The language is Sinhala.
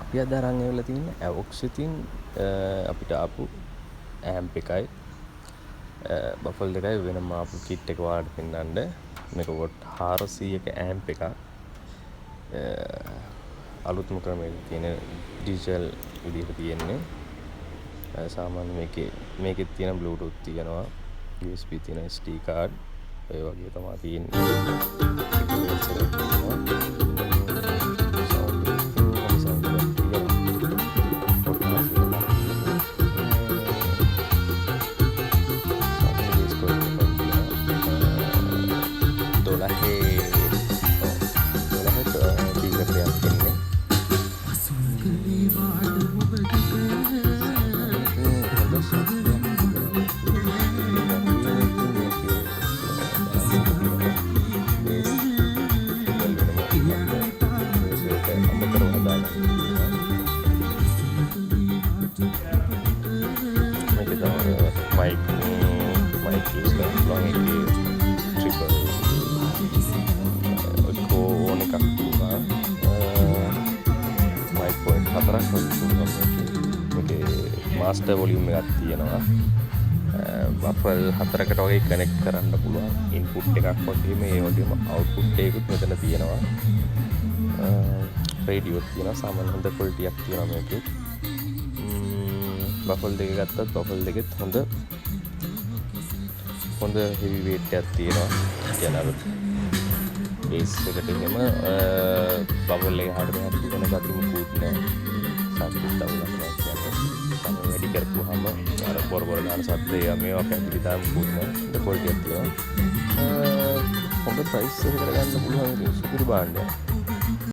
අපි අද අරන් ඇවිල්ලා තියෙන ඇවොක්සිතින් අපිට ආපු ඇම්ප් එකයි බෆල් දෙකයි වෙනම ආපු කිට් එක ඔයාලට පෙන්නන්න. මේක වොට් 400ක ඇම්ප් එකක්. අලුත්ම ක්‍රමයක තියෙන ඩිජිටල් විදිහට තියෙන්නේ. සාමාන්‍ය මේකෙත් තියෙන බ්ලූටූත් තියෙනවා, USB තියෙන SD card ඒ වගේ තමයි තියෙන්නේ. mic is long triple ඕන එකක් තියෙනවා. mic point 4ක් වගේ මේකේ master volume එකක් තියෙනවා. බෆල් 4කට වගේ කනෙක්ට් කරන්න පුළුවන්. ඉන්පුට් එකක් වගේම ඒ වගේම අවුට්පුට් එකකුත් මෙතන තියෙනවා. රේඩියෝ තියෙනවා. සාමාන්‍ය හොඳ ක්වොලිටි එකක් තියෙනවා මේකේ. බෆල් දෙක ගත්තත් බෆල් දෙකෙත් හොඳ හෙවි වේට් එකක් තියෙනවා. කියන්නේ අර බේස් එකට එහෙම බබල් එක හරියට වෙන ගතිය මුකුත් නැහැ. සාපේක්ෂව දවුලක් නැහැ කියන්නේ. සම වැඩි කරපුවාම අර බොර ගන්න සද්දේ මේවා කැපිලි දාන්න මුකුත් නැහැ. ඒක ක්වොලිටි එකක් තියෙනවා. හොඳ ප්‍රයිස් එකකට ගන්න පුළුවන් සුපිරි භාණ්ඩයක්.